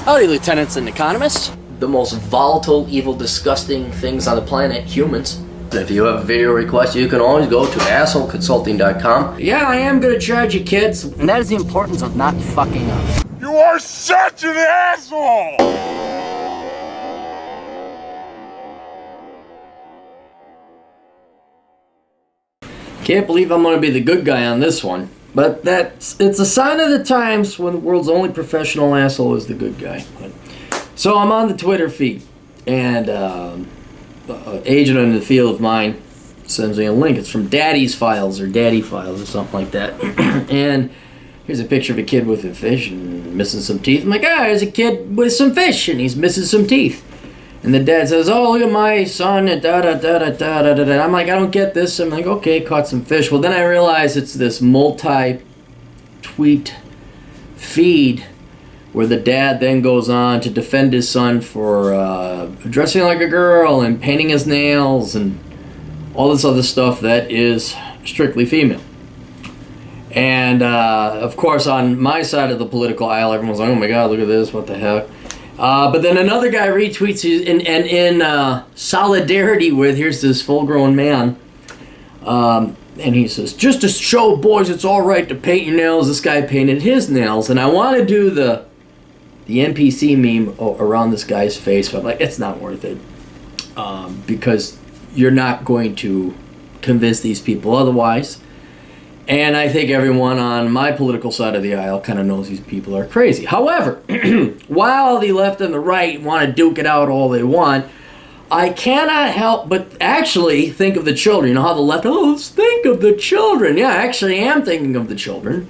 Howdy, lieutenants and economists. The most volatile, evil, disgusting things on the planet, humans. If you have a video request, you can always go to assholeconsulting.com. Yeah, I am gonna charge you, kids. And that is the importance of not fucking up. You are such an asshole! Can't believe I'm gonna be the good guy on this one. But it's a sign of the times when the world's only professional asshole is the good guy. So I'm on the Twitter feed, and an agent in the field of mine sends me a link. It's from Daddy's Files or Daddy Files or something like that. And here's a picture of a kid with a fish and missing some teeth. I'm like, there's a kid with some fish and he's missing some teeth. And the dad says, oh, look at my son, and da-da-da-da-da-da-da. I'm like, I don't get this. I'm like, okay, caught some fish. Well, then I realize it's this multi-tweet feed where the dad then goes on to defend his son for dressing like a girl and painting his nails and all this other stuff that is strictly female. And, of course, on my side of the political aisle, everyone's like, oh my God, look at this, what the heck. But then another guy retweets and in solidarity with, here's this full-grown man, and he says, just to show boys it's all right to paint your nails, this guy painted his nails, and I want to do the NPC meme around this guy's face, but I'm like, it's not worth it, because you're not going to convince these people otherwise. And I think everyone on my political side of the aisle kind of knows these people are crazy. However, while the left and the right want to duke it out all they want, I cannot help but actually think of the children. You know how the left, let's think of the children. Yeah, I actually am thinking of the children.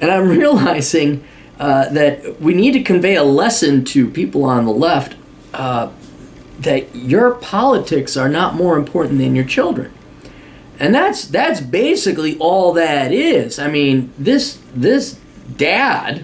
And I'm realizing that we need to convey a lesson to people on the left that your politics are not more important than your children. And that's basically all that is. I mean, this dad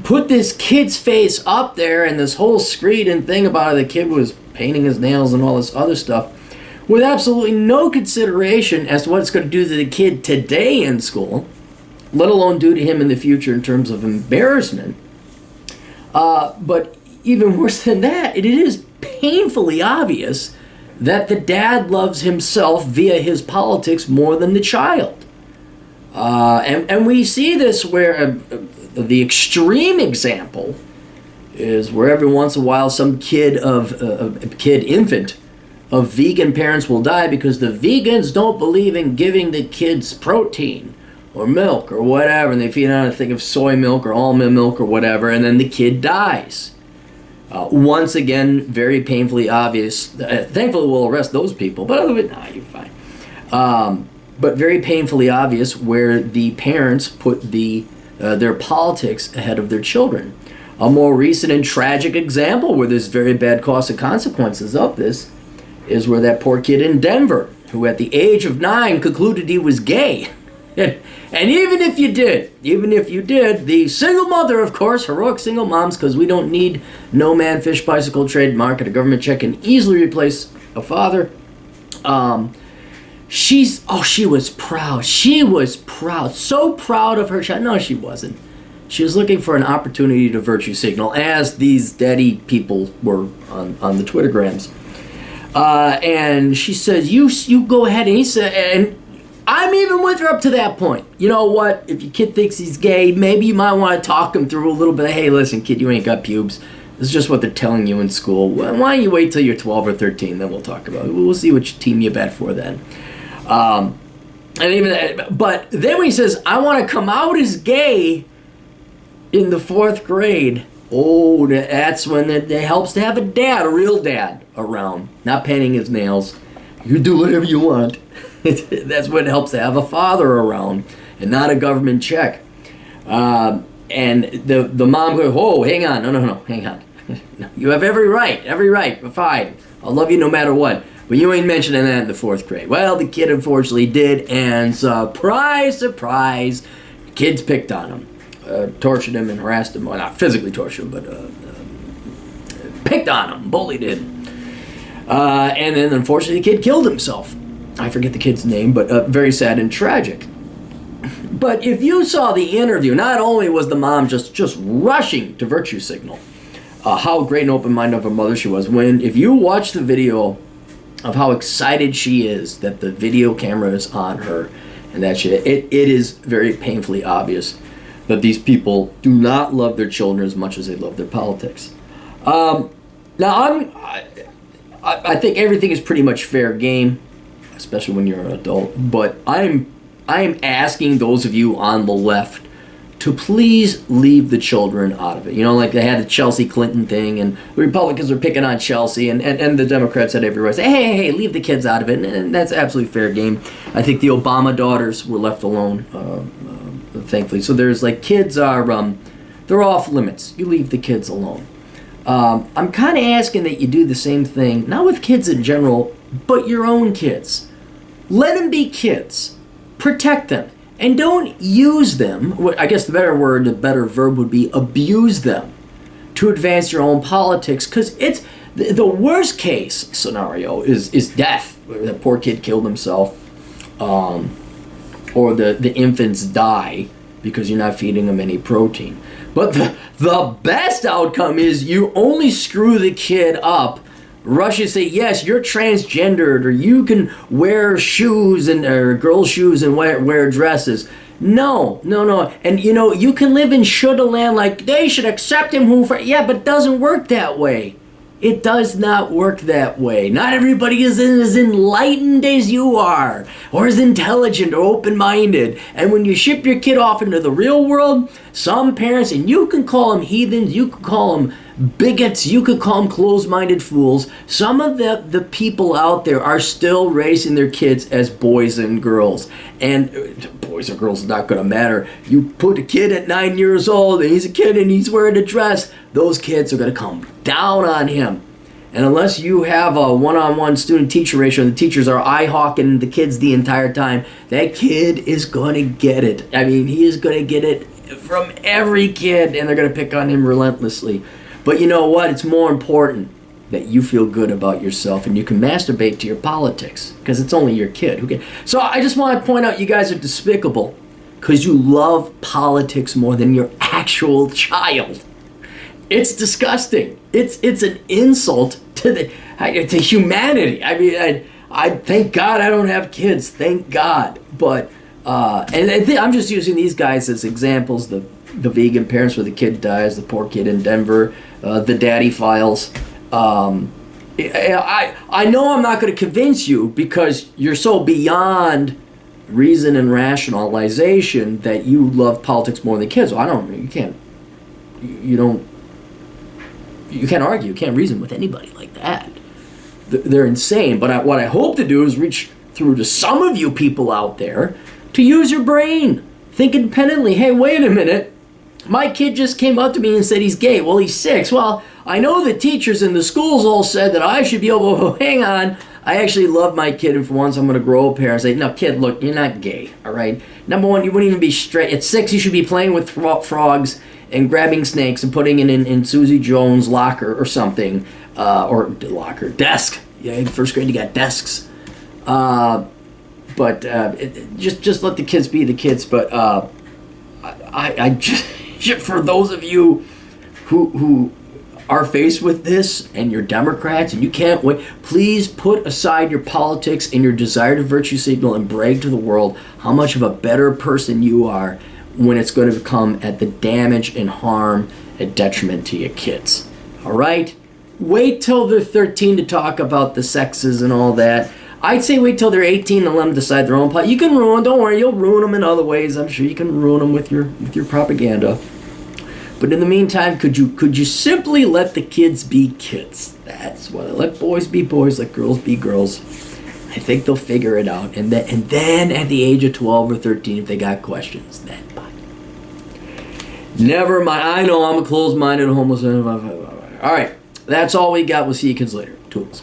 put this kid's face up there and this whole screed and thing about it. The kid was painting his nails and all this other stuff with absolutely no consideration as to what it's going to do to the kid today in school, let alone do to him in the future in terms of embarrassment. But even worse than that, it is painfully obvious that the dad loves himself via his politics more than the child. And we see this where the extreme example is where every once in a while some infant of vegan parents will die because the vegans don't believe in giving the kids protein or milk or whatever, and they feed on a thing of soy milk or almond milk or whatever, and then the kid dies. Once again, very painfully obvious. Thankfully, we'll arrest those people, but other than that, you're fine. But very painfully obvious where the parents put their politics ahead of their children. A more recent and tragic example where there's very bad costs and consequences of this is where that poor kid in Denver, who at the age of 9 concluded he was gay. And even if you did, the single mother, of course, heroic single moms, because we don't need no man, fish, bicycle, trademark, and a government check can easily replace a father. She was proud. She was proud. So proud of her child. No, she wasn't. She was looking for an opportunity to virtue signal, as these daddy people were on the Twittergrams. And she says, you go ahead, and he said, and I'm even with her up to that point. You know what? If your kid thinks he's gay, maybe you might want to talk him through a little bit. Hey, listen, kid, you ain't got pubes. This is just what they're telling you in school. Why don't you wait till you're 12 or 13, then we'll talk about it. We'll see which team you bet for then. But then when he says, I want to come out as gay in the 4th grade, that's when it helps to have a real dad around, not painting his nails. You do whatever you want. That's what helps to have a father around and not a government check. And the mom goes, whoa, hang on, no, hang on. You have every right, fine. I'll love you no matter what. But you ain't mentioning that in the 4th grade. Well, the kid unfortunately did, and surprise, surprise, kids picked on him. Tortured him and harassed him. Well, not physically tortured him, but picked on him, bullied him. And then unfortunately the kid killed himself. I forget the kid's name, but very sad and tragic. But if you saw the interview, not only was the mom just rushing to virtue signal how great and open-minded of a mother she was, if you watch the video of how excited she is that the video camera is on her and that shit, it is very painfully obvious that these people do not love their children as much as they love their politics. Now, I think everything is pretty much fair game, especially when you're an adult, but I am asking those of you on the left to please leave the children out of it. You know, like they had the Chelsea Clinton thing, and the Republicans were picking on Chelsea, and the Democrats had every right to say, hey, leave the kids out of it, and that's absolutely fair game. I think the Obama daughters were left alone, thankfully. So there's like, kids are, they're off limits. You leave the kids alone. I'm kind of asking that you do the same thing, not with kids in general, but your own kids. Let them be kids. Protect them. And don't use them, I guess the better verb would be abuse them to advance your own politics, because it's the worst case scenario is death. That poor kid killed himself, or the infants die because you're not feeding them any protein. But the best outcome is you only screw the kid up. Russia say, yes, you're transgendered, or you can wear shoes or girls' shoes and wear dresses. No. And you can live in shoulda land, like they should accept him yeah, but it doesn't work that way. It does not work that way. Not everybody is as enlightened as you are, or as intelligent or open-minded. And when you ship your kid off into the real world, some parents, and you can call them heathens, you can call them bigots, you could call them closed-minded fools. Some of the people out there are still raising their kids as boys and girls. And boys or girls is not going to matter. You put a kid at 9 years old, and he's a kid and he's wearing a dress, those kids are going to come down on him. And unless you have a one-on-one student-teacher ratio, and the teachers are eye-hawking the kids the entire time, that kid is going to get it. I mean, he is going to get it from every kid, and they're going to pick on him relentlessly. But you know what? It's more important that you feel good about yourself and you can masturbate to your politics, because it's only your kid. Okay. So I just want to point out, you guys are despicable because you love politics more than your actual child. It's disgusting. It's an insult to humanity. I mean, I thank God I don't have kids. Thank God. But I'm just using these guys as examples. The vegan parents where the kid dies, the poor kid in Denver, the daddy files. I know I'm not going to convince you because you're so beyond reason and rationalization that you love politics more than kids. You can't argue, you can't reason with anybody like that. They're insane. But what I hope to do is reach through to some of you people out there to use your brain. Think independently. Hey, wait a minute. My kid just came up to me and said he's gay. Well, he's 6. Well, I know the teachers in the schools all said that I should be able to, hang on, I actually love my kid, and for once I'm going to grow up here and say, no, kid, look, you're not gay, all right? Number one, you wouldn't even be straight. At 6, you should be playing with frogs and grabbing snakes and putting it in Susie Jones' locker or something, desk. Yeah, in first grade you got desks. Just let the kids be the kids. But I just, for those of you who are faced with this and you're Democrats and you can't wait, please put aside your politics and your desire to virtue signal and brag to the world how much of a better person you are when it's going to come at the damage and harm and detriment to your kids. All right? Wait till they're 13 to talk about the sexes and all that. I'd say wait till they're 18 and let them decide their own You can ruin, don't worry, you'll ruin them in other ways. I'm sure you can ruin them with your propaganda. But in the meantime, could you simply let the kids be kids? That's what let boys be boys, let girls be girls. I think they'll figure it out. And then at the age of 12 or 13, if they got questions, then bye. Never mind. I know I'm a closed-minded homeless. All right. That's all we got. We'll see you kids later. Toodles.